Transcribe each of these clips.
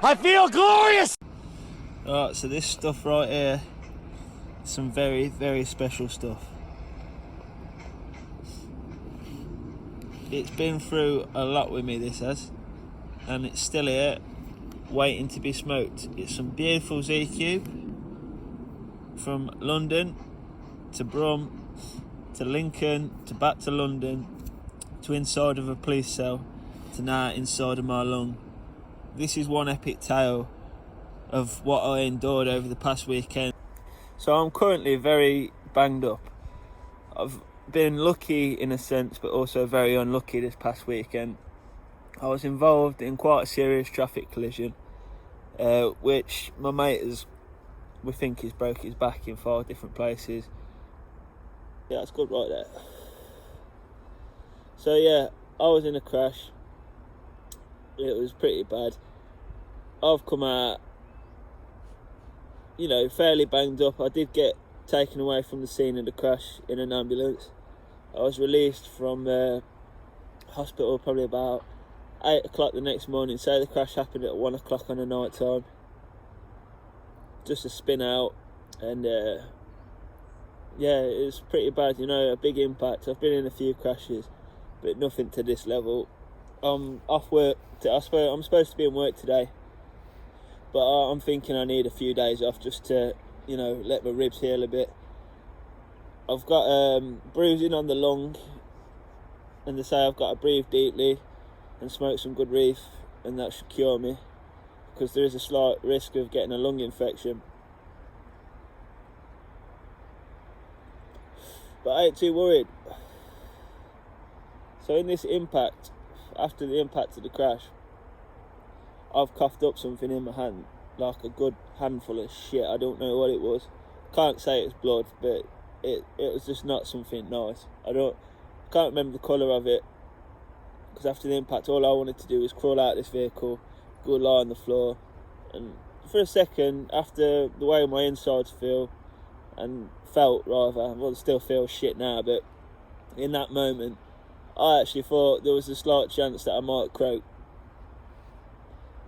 I feel glorious! Alright, so this stuff right here, some very, very special stuff. It's been through a lot with me, this has, and it's still here, waiting to be smoked. It's some beautiful Z Cube from London to Brum to Lincoln to back to London to inside of a police cell to now inside of my lung. This is one epic tale of what I endured over the past weekend. So I'm currently very banged up. I've been lucky in a sense, but also very unlucky this past weekend. I was involved in quite a serious traffic collision, which my mate we think he's broke his back in 5 different places. Yeah, that's good right there. So yeah, I was in a crash. It was pretty bad. I've come out, fairly banged up. I did get taken away from the scene of the crash in an ambulance. I was released from the hospital probably about 8 o'clock the next morning. So the crash happened at 1 o'clock on the night time. Just a spin out, and yeah, it was pretty bad, a big impact. I've been in a few crashes, but nothing to this level. I'm off work. I'm supposed to be in work today, but I'm thinking I need a few days off just to, let my ribs heal a bit. I've got bruising on the lung, and they say I've got to breathe deeply and smoke some good reef, and that should cure me, because there is a slight risk of getting a lung infection. But I ain't too worried. So in this impact, after the impact of the crash, I've coughed up something in my hand, like a good handful of shit. I don't know what it was. Can't say it's blood, but it was just not something nice. Can't remember the colour of it, because after the impact, all I wanted to do was crawl out of this vehicle, go lie on the floor, and for a second, after the way my insides felt, well, still feel shit now, but in that moment, I actually thought there was a slight chance that I might croak.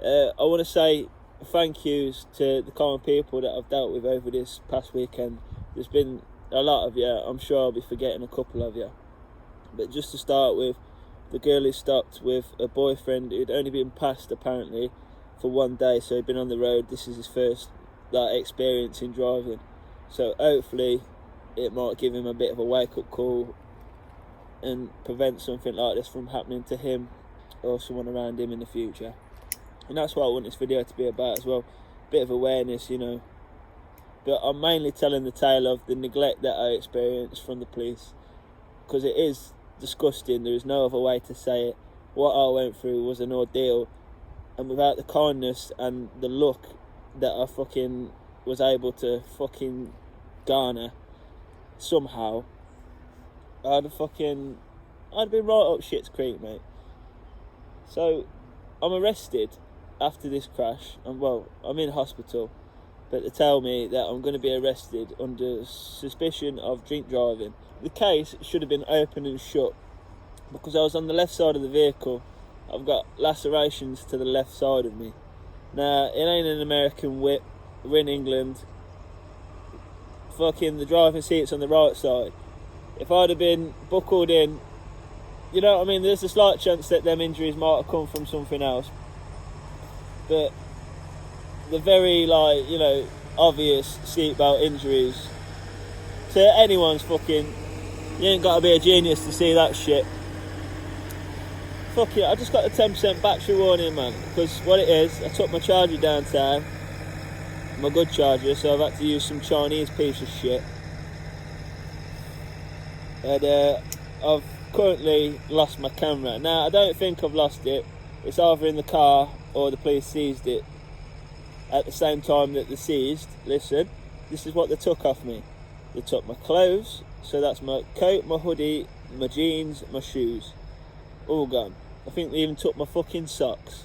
I want to say thank yous to the kind of people that I've dealt with over this past weekend. There's been a lot of you. I'm sure I'll be forgetting a couple of you. But just to start with, the girl who stopped with a boyfriend who'd only been passed apparently for 1 day, so he'd been on the road. This is his first experience in driving. So hopefully it might give him a bit of a wake-up call and prevent something like this from happening to him or someone around him in the future. And that's what I want this video to be about as well. Bit of awareness, But I'm mainly telling the tale of the neglect that I experienced from the police, because it is disgusting. There is no other way to say it. What I went through was an ordeal, and without the kindness and the luck that I fucking was able to fucking garner somehow, I'd been right up shit's creek, mate. So I'm arrested after this crash, and I'm in hospital, but they tell me that I'm going to be arrested under suspicion of drink driving. The case should have been open and shut, because I was on the left side of the vehicle. I've got lacerations to the left side of me. Now, it ain't an American whip. We're in England. Fucking the driving seat's on the right side. If I'd have been buckled in, you know what I mean, there's a slight chance that them injuries might have come from something else. But the very, obvious seatbelt injuries, to anyone's fucking, you ain't got to be a genius to see that shit. Fuck it, I just got a 10% battery warning, man, because what it is, I took my charger downtown, my good charger, so I've had to use some Chinese piece of shit. And I've currently lost my camera. Now, I don't think I've lost it. It's either in the car or the police seized it at the same time that they seized. Listen, this is what they took off me. They took my clothes, so that's my coat, my hoodie, my jeans, my shoes, all gone. I think they even took my fucking socks.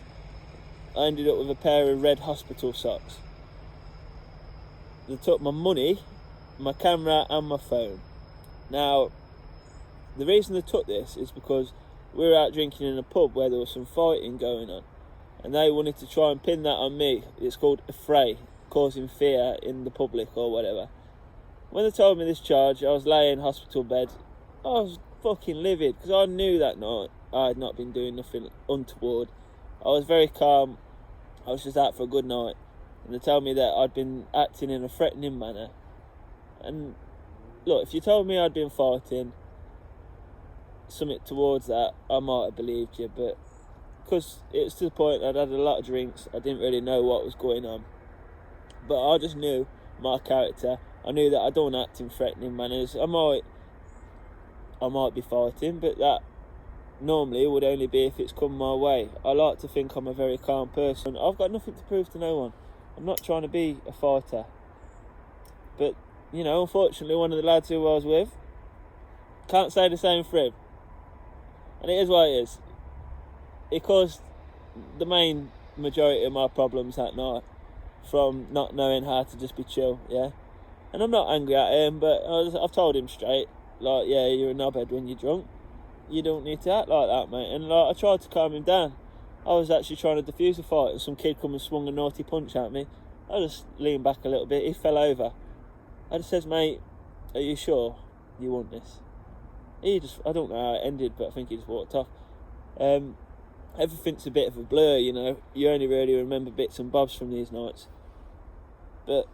I ended up with a pair of red hospital socks. They took my money, my camera and my phone. Now, the reason they took this is because we were out drinking in a pub where there was some fighting going on. and they wanted to try and pin that on me. It's called affray, causing fear in the public or whatever. When they told me this charge, I was laying in hospital bed. I was fucking livid because I knew that night I had not been doing nothing untoward. I was very calm. I was just out for a good night, and they told me that I'd been acting in a threatening manner. And look, if you told me I'd been fighting something towards that, I might have believed you, but because it was to the point I'd had a lot of drinks, I didn't really know what was going on. But I just knew my character. I knew that I don't act in threatening manners. I might be fighting, but that normally would only be if it's come my way. I like to think I'm a very calm person. I've got nothing to prove to no one. I'm not trying to be a fighter. But, you know, unfortunately, one of the lads who I was with, can't say the same for him. And it is what it is. It caused the main majority of my problems that night, from not knowing how to just be chill, yeah? And I'm not angry at him, but I've told him straight, like, yeah, you're a knobhead when you're drunk. You don't need to act like that, mate. And like, I tried to calm him down. I was actually trying to defuse a fight, and some kid come and swung a naughty punch at me. I just leaned back a little bit. He fell over. I just says, mate, are you sure you want this? I don't know how it ended, but I think he just walked off. Everything's a bit of a blur, you know. You only really remember bits and bobs from these nights. But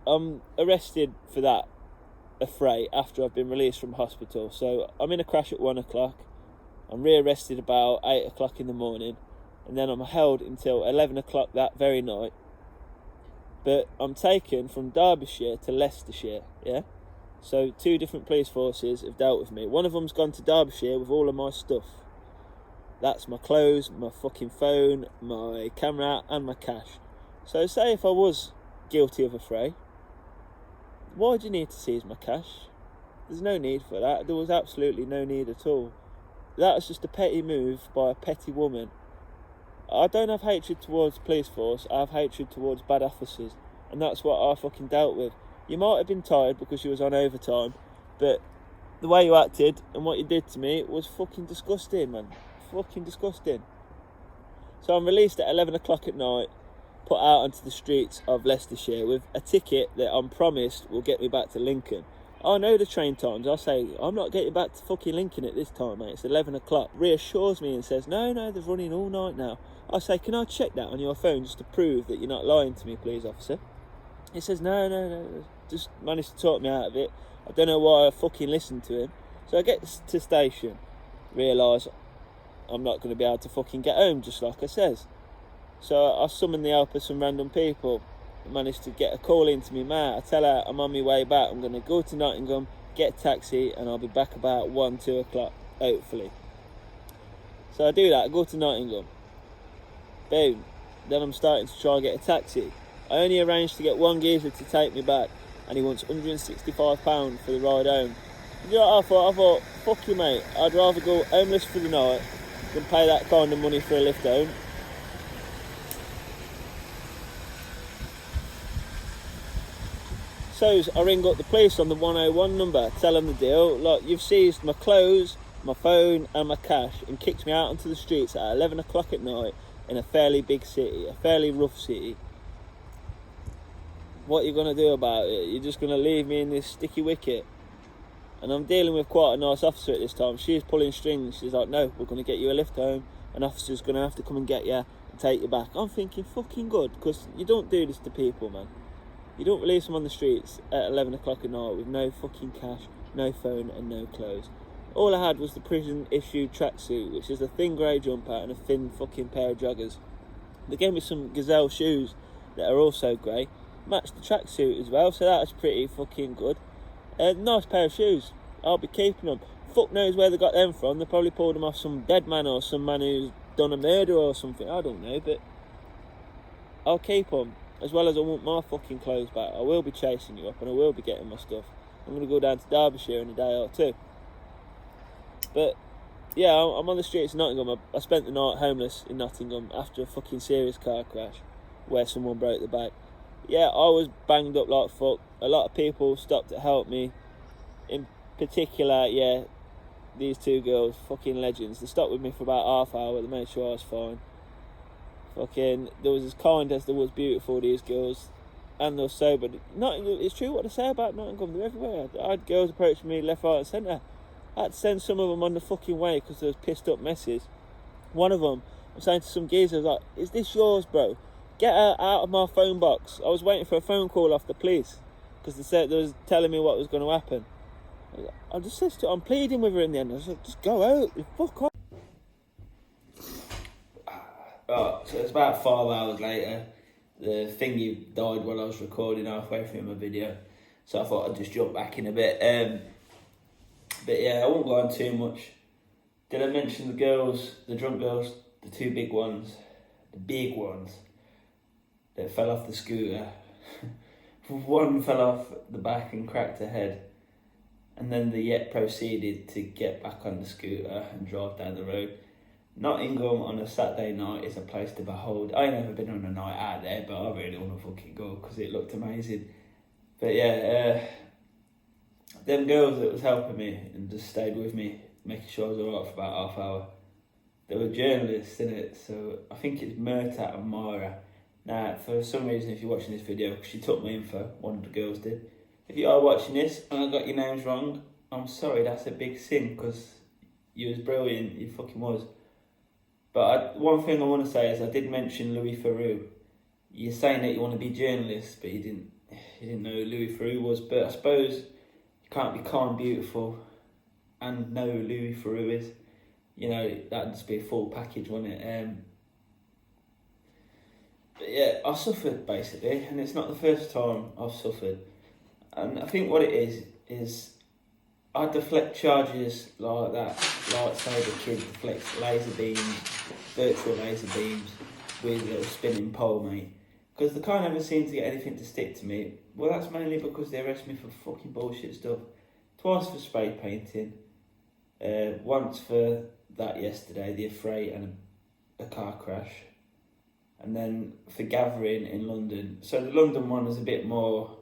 I'm arrested for that affray after I've been released from hospital. So I'm in a crash at 1 o'clock. I'm rearrested about 8 o'clock in the morning, and then I'm held until 11 o'clock that very night. But I'm taken from Derbyshire to Leicestershire, yeah? So 2 different police forces have dealt with me. One of them's gone to Derbyshire with all of my stuff. That's my clothes, my fucking phone, my camera, and my cash. So say if I was guilty of affray, why do you need to seize my cash? There's no need for that. There was absolutely no need at all. That was just a petty move by a petty woman. I don't have hatred towards the police force. I have hatred towards bad officers, and that's what I fucking dealt with. You might have been tired because you was on overtime, but the way you acted and what you did to me was fucking disgusting, man. Fucking disgusting. So I'm released at 11 o'clock at night, put out onto the streets of Leicestershire with a ticket that I'm promised will get me back to Lincoln. I know the train times. I say, I'm not getting back to fucking Lincoln at this time, mate. It's 11 o'clock. Reassures me and says, no, they're running all night now. I say, can I check that on your phone just to prove that you're not lying to me, please, officer? He says, no. Just managed to talk me out of it. I don't know why I fucking listened to him. So I get to station, realise I'm not going to be able to fucking get home, just like I says. So I summon the help of some random people. I managed to get a call into me mate. I tell her I'm on my way back. I'm going to go to Nottingham, get a taxi, and I'll be back about 1-2 o'clock, hopefully. So I do that. I go to Nottingham. Boom. Then I'm starting to try and get a taxi. I only arranged to get one geezer to take me back, and he wants £165 for the ride home. You know what I thought? I thought, fuck you, mate. I'd rather go homeless for the night than pay that kind of money for a lift home. So I ring up the police on the 101 number, tell them the deal. Look, you've seized my clothes, my phone and my cash and kicked me out onto the streets at 11 o'clock at night in a fairly big city, a fairly rough city. What are you going to do about it? You're just going to leave me in this sticky wicket? And I'm dealing with quite a nice officer at this time. She's pulling strings. She's like, no, we're going to get you a lift home. An officer's going to have to come and get you and take you back. I'm thinking, fucking good, because you don't do this to people, man. You don't release them on the streets at 11 o'clock at night with no fucking cash, no phone and no clothes. All I had was the prison-issued tracksuit, which is a thin grey jumper and a thin fucking pair of joggers. They gave me some gazelle shoes that are also grey. Matched the tracksuit as well, so that was pretty fucking good. Nice pair of shoes. I'll be keeping them. Fuck knows where they got them from. They probably pulled them off some dead man or some man who's done a murder or something. I don't know, but I'll keep them. As well as I want my fucking clothes back. I will be chasing you up and I will be getting my stuff. I'm going to go down to Derbyshire in a day or two. But yeah, I'm on the streets of Nottingham. I spent the night homeless in Nottingham after a fucking serious car crash where someone broke the back. Yeah, I was banged up like fuck. A lot of people stopped to help me. In particular, yeah, these 2 girls, fucking legends. They stopped with me for about half hour. They made sure I was fine. Fucking, they was as kind as they was beautiful, these girls. And they're sober. It's true what they say about Nottingham. They're everywhere. I had girls approaching me left, right, and centre. I had to send some of them on the fucking way because they was pissed up messes. One of them, I'm saying to some geezer, I was like, "Is this yours, bro? Get her out of my phone box." I was waiting for a phone call off the police because they was telling me what was going to happen. I just said to her, I'm pleading with her in the end. I was like, "Just go out, fuck off." Right, so it's about 5 hours later. The thingy died while I was recording halfway through my video, so I thought I'd just jump back in a bit. But yeah, I won't go on too much. Did I mention the girls, the drunk girls, the two big ones, that fell off the scooter? One fell off the back and cracked her head, and then the yet proceeded to get back on the scooter and drive down the road. Nottingham on a Saturday night is a place to behold. I ain't never been on a night out there, but I really want to fucking go because it looked amazing. But yeah, them girls that was helping me and just stayed with me, making sure I was alright for about half hour, they were journalists, innit? So I think it's Murta and Myra. Now, for some reason, if you're watching this video, she took my info, one of the girls did. If you are watching this and I got your names wrong, I'm sorry, that's a big sin because you was brilliant, you fucking was. But one thing I want to say is I did mention Louis Theroux. You're saying that you want to be journalists, but you didn't know who Louis Theroux was. But I suppose you can't be kind, beautiful, and know who Louis Theroux is. You know, that'd just be a full package, wouldn't it? But yeah, I suffered basically, and it's not the first time I've suffered. And I think what it is I deflect charges like that, like say the kid deflects laser beams, virtual laser beams with a little spinning pole, mate. Because they can't ever seem to get anything to stick to me. Well, that's mainly because they arrest me for fucking bullshit stuff. Twice for spray painting, once for that yesterday, the affray and a car crash, and then for gathering in London. So the London one was a bit more,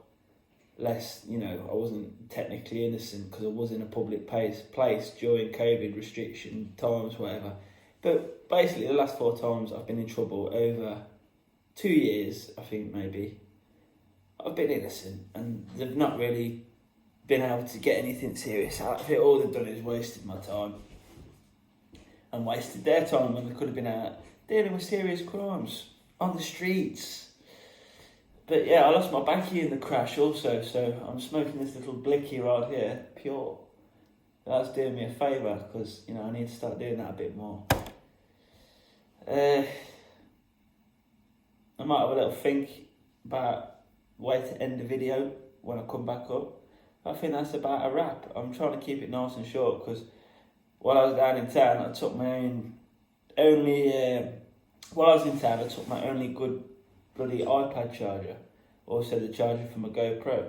less, you know, I wasn't technically innocent because I was in a public place during COVID restriction times, whatever. But basically the last 4 times I've been in trouble over 2 years, I think maybe, I've been innocent and they've not really been able to get anything serious out of it. All they've done is wasted my time and wasted their time when they could have been out dealing with serious crimes on the streets. But yeah, I lost my baccy in the crash also, so I'm smoking this little blicky right here, pure. That's doing me a favour because, you know, I need to start doing that a bit more. I might have a little think about way to end the video when I come back up. I think that's about a wrap. I'm trying to keep it nice and short because while I was down in town, I took my only good bloody iPad charger, also the charger for my GoPro,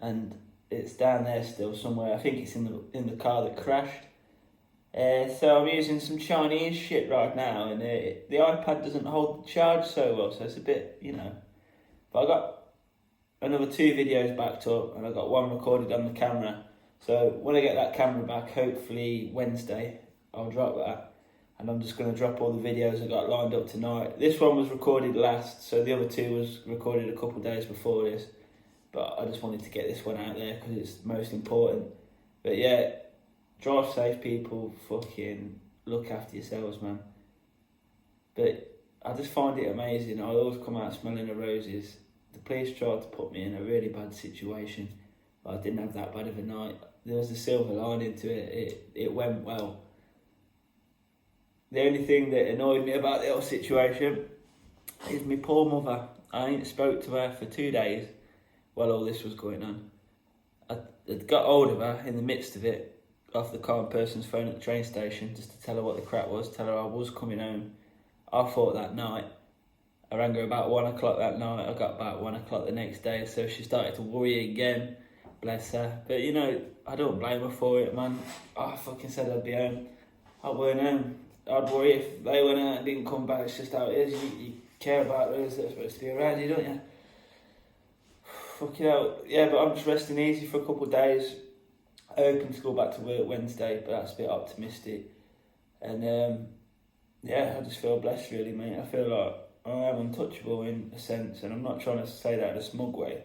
and it's down there still somewhere. I think it's in the car that crashed. So I'm using some Chinese shit right now, and the iPad doesn't hold the charge so well, so it's a bit, you know. But I got another 2 videos backed up, and I got one recorded on the camera. So when I get that camera back, hopefully Wednesday, I'll drop that. And I'm just going to drop all the videos I got lined up tonight. This one was recorded last, so the other 2 was recorded a couple of days before this. But I just wanted to get this one out there because it's most important. But yeah, drive safe, people. Fucking look after yourselves, man. But I just find it amazing. I always come out smelling the roses. The police tried to put me in a really bad situation, but I didn't have that bad of a night. There was a silver lining to it. It went well. The only thing that annoyed me about the whole situation is my poor mother. I ain't spoke to her for 2 days while all this was going on. I got hold of her in the midst of it, off the calm person's phone at the train station, just to tell her what the crack was, tell her I was coming home. I thought that night. I rang her about 1 o'clock that night. I got back 1 o'clock the next day, so she started to worry again. Bless her. But you know, I don't blame her for it, man. I fucking said I'd be home. I weren't home. I'd worry if they went out and didn't come back. It's just how it is. You care about those that are supposed to be around you, don't you? Fucking hell. Yeah, but I'm just resting easy for a couple of days. Hoping to go back to work Wednesday, but that's a bit optimistic. And yeah, I just feel blessed really, mate. I feel like I am untouchable in a sense, and I'm not trying to say that in a smug way,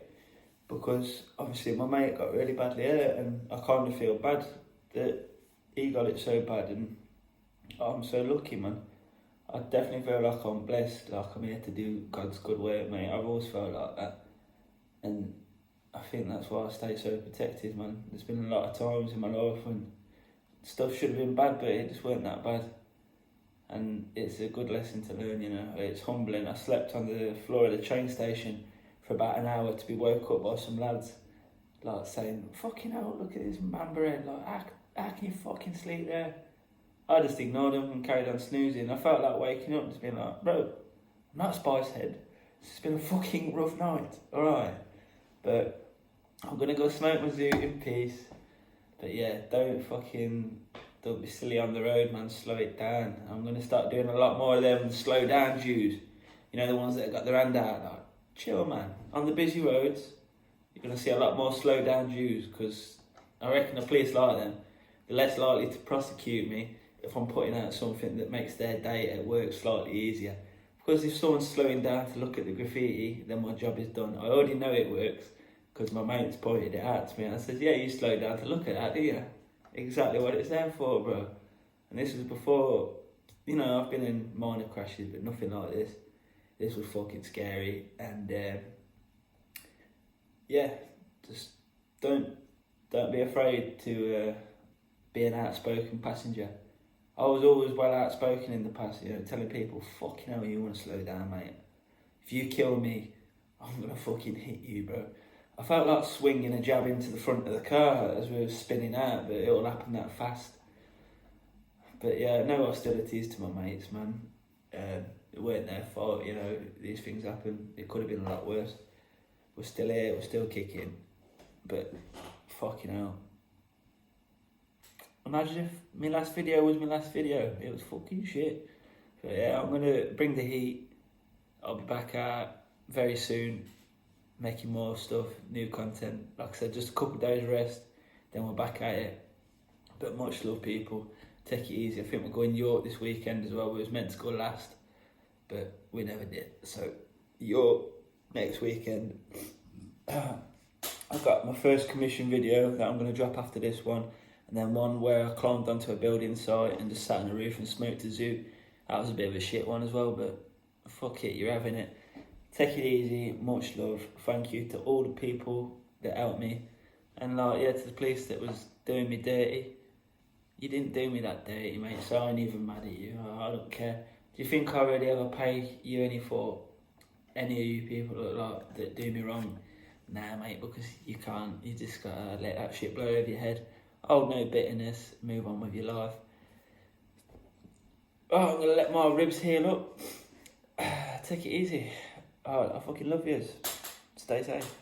because obviously my mate got really badly hurt, and I kind of feel bad that he got it so bad, and I'm so lucky, man. I definitely feel like I'm blessed, like I'm here to do God's good work, mate. I've always felt like that, and I think that's why I stay so protected, man. There's been a lot of times in my life when stuff should have been bad, but it just weren't that bad. And it's a good lesson to learn, you know. It's humbling. I slept on the floor of the train station for about an hour to be woke up by some lads, like saying, "Fucking hell, look at this mamba head, like, how can you fucking sleep there?" I just ignored them and carried on snoozing. I felt like waking up and just being like, "Bro, I'm not Spice Head. It's been a fucking rough night, alright? But I'm gonna go smoke my zoot in peace." But yeah, don't be silly on the road, man. Slow it down. I'm gonna start doing a lot more of them slow down Jews. You know, the ones that have got their hand out, like, chill, man. On the busy roads, you're gonna see a lot more slow down Jews, because I reckon the police like them. They're less likely to prosecute me if I'm putting out something that makes their day at work slightly easier. Because if someone's slowing down to look at the graffiti, then my job is done. I already know it works, because my mate's pointed it out to me, and I said, "Yeah, you slow down to look at that, do you? Exactly what it's there for, bro." And this was before, you know, I've been in minor crashes, but nothing like this. This was fucking scary, and yeah, just don't be afraid to be an outspoken passenger. I was always well outspoken in the past, you know, telling people, "Fucking hell, you want to slow down, mate. If you kill me, I'm gonna fucking hit you, bro." I felt like swinging a jab into the front of the car as we were spinning out, but it all happened that fast. But yeah, no hostilities to my mates, man. It weren't their fault, you know, these things happen. It could have been a lot worse. We're still here, we're still kicking. But fucking hell. Imagine if my last video was my last video. It was fucking shit. But yeah, I'm gonna bring the heat. I'll be back out very soon, making more stuff, new content. Like I said, just a couple of days rest, then we're back at it. But much love, people. Take it easy. I think we're going York this weekend as well. We was meant to go last, but we never did. So York next weekend. I've got my first commission video that I'm going to drop after this one, and then one where I climbed onto a building site and just sat on the roof and smoked a zoo. That was a bit of a shit one as well, but fuck it, you're having it. Take it easy, much love. Thank you to all the people that helped me, and like, yeah, to the police that was doing me dirty. You didn't do me that dirty, mate, so I ain't even mad at you. I don't care. Do you think I really ever pay you any for any of you people that do me wrong? Nah, mate, because you can't. You just gotta let that shit blow over your head. Hold no bitterness, move on with your life. Oh, I'm gonna let my ribs heal up. Take it easy. Oh, I fucking love yous. Stay safe.